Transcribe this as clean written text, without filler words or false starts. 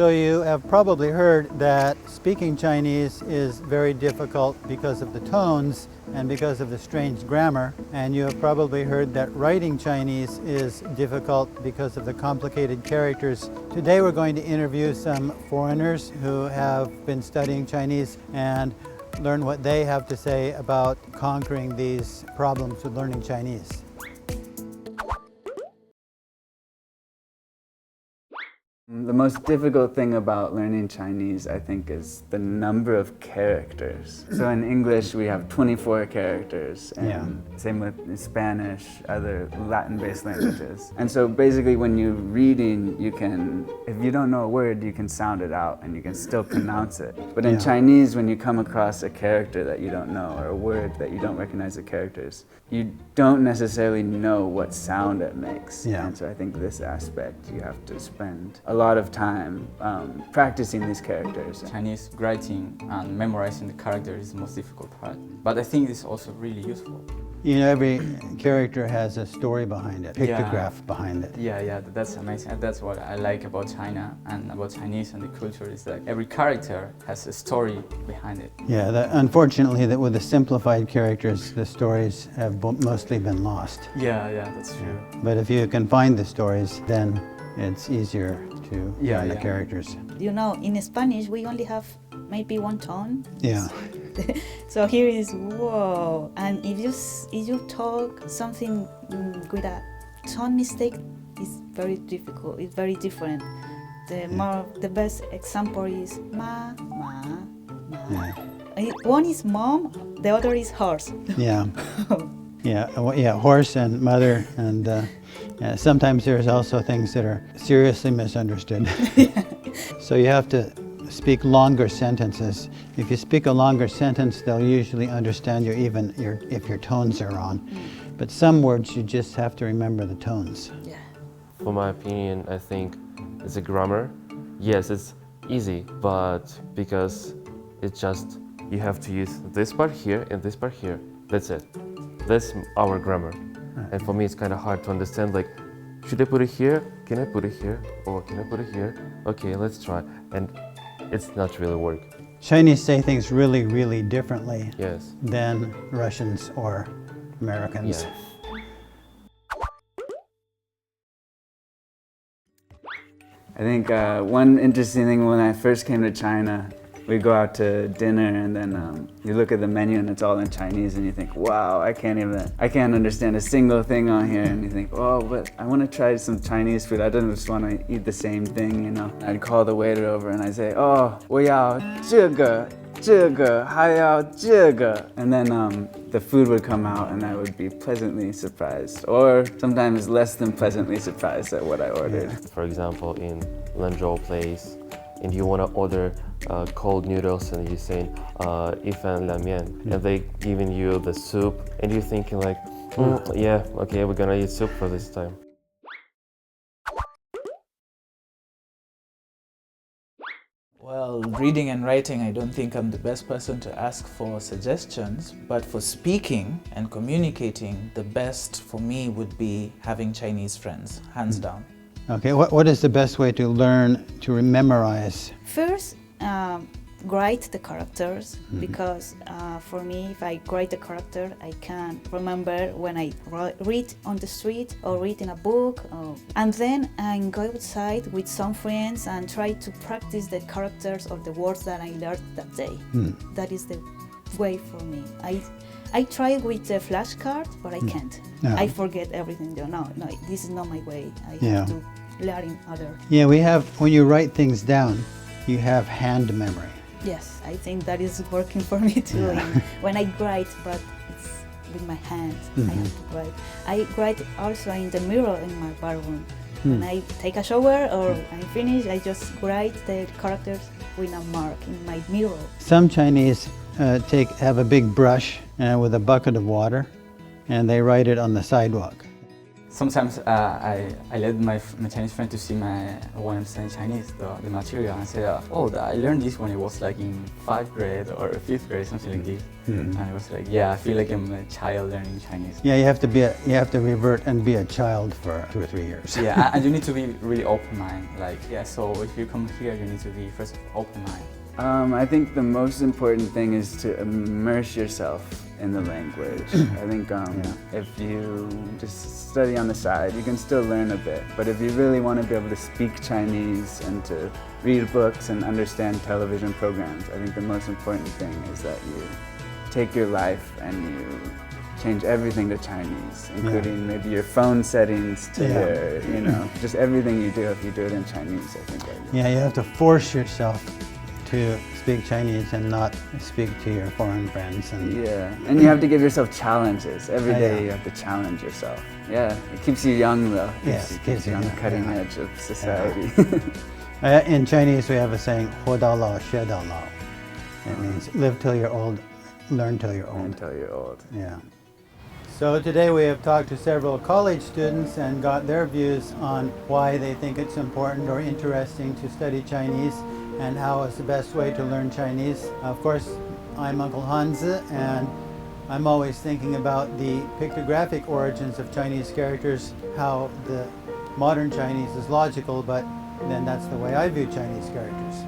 So you have probably heard that speaking Chinese is very difficult because of the tones and because of the strange grammar. And you have probably heard that writing Chinese is difficult because of the complicated characters. Today we're going to interview some foreigners who have been studying Chinese and learn what they have to say about conquering these problems with learning Chinese. The most difficult thing about learning Chinese, I think, is the number of characters. So in English, we have 24 characters, and same with Spanish, other Latin-based languages. And so basically when you're reading, you can, if you don't know a word, you can sound it out and you can still pronounce it. But in Chinese, when you come across a character that you don't know or a word that you don't recognize the characters, you don't necessarily know what sound it makes. And so I think this aspect, you have to spend a lot of time practicing these characters. Chinese writing and memorizing the character is the most difficult part, but I think it's also really useful. You know, every character has a story behind it, pictograph behind it. Yeah, that's amazing. That's what I like about China and about Chinese and the culture is that every character has a story behind it. Yeah, unfortunately, that with the simplified characters, the stories have mostly been lost. Yeah, that's true. But if you can find the stories, then it's easier to find the characters. You know, in Spanish, we only have maybe one tone. Yeah. So here is whoa, and if you talk something with a tone mistake, it's very difficult. It's very different. The best example is ma. One is mom, the other is horse. Yeah. Horse and mother, and sometimes there's also things that are seriously misunderstood. So you have to speak longer sentences. If you speak a longer sentence, they'll usually understand you even if your tones are wrong. But some words you just have to remember the tones. Yeah. For my opinion, I think it's a grammar. Yes, it's easy, but because it's just you have to use this part here and this part here. That's it. That's our grammar. And for me, it's kind of hard to understand, like, should I put it here? Can I put it here? Or can I put it here? Okay, let's try. And it's not really work. Chinese say things really, really differently than Russians or Americans. I think one interesting thing when I first came to China, we go out to dinner and then you look at the menu and it's all in Chinese and you think, wow, I can't understand a single thing on here, and you think, oh, but I want to try some Chinese food. I don't just want to eat the same thing, you know. I'd call the waiter over and I'd say, oh, 我要这个还要这个, and then the food would come out and I would be pleasantly surprised, or sometimes less than pleasantly surprised at what I ordered. For example, in Lanzhou place, and you want to order cold noodles and you're saying 一份拉面, and they giving you the soup and you're thinking like, yeah, okay, we're gonna eat soup for this time. Well, reading and writing, I don't think I'm the best person to ask for suggestions, but for speaking and communicating, the best for me would be having Chinese friends, hands down. Okay, what is the best way to learn to memorize? First, write the characters, because for me, if I write the character, I can remember when I read on the street or read in a book. And then I go outside with some friends and try to practice the characters or the words that I learned that day. That is the way for me. I try with the flashcard, but I can't. I forget everything. No, this is not my way. I have to learn in other. Yeah, we have, when you write things down, you have hand memory. Yes, I think that is working for me too. When I write, but it's with my hands, I have to write. I write also in the mirror in my bathroom. When I take a shower or I finish, I just write the characters with a mark in my mirror. Some Chinese have a big brush with a bucket of water, and they write it on the sidewalk. Sometimes I let my Chinese friend to see when I'm studying Chinese, the material, and say, I learned this when I was like in 5th grade or 5th grade, something like this. And I was like, yeah, I feel like I'm a child learning Chinese. Yeah, you have to revert and be a child for 2 or 3 years. Yeah, and you need to be really open-minded. Like, yeah, so if you come here, you need to be first open-minded. I think the most important thing is to immerse yourself in the language. I think if you just study on the side, you can still learn a bit. But if you really want to be able to speak Chinese and to read books and understand television programs, I think the most important thing is that you take your life and you change everything to Chinese, including maybe your phone settings to your, just everything you do. If you do it in Chinese, I think. Yeah, you have to force yourself to speak Chinese and not speak to your foreign friends. And you have to give yourself challenges. Every day you have to challenge yourself. Yeah, it keeps you young though. Yes, it keeps you on the cutting edge of society. In Chinese we have a saying, 活到老学到老. It means live till you're old, learn till you're old. Until you're old. Yeah. So today we have talked to several college students and got their views on why they think it's important or interesting to study Chinese and how is the best way to learn Chinese. Of course, I'm Uncle Hanzi, and I'm always thinking about the pictographic origins of Chinese characters, how the modern Chinese is logical, but then that's the way I view Chinese characters.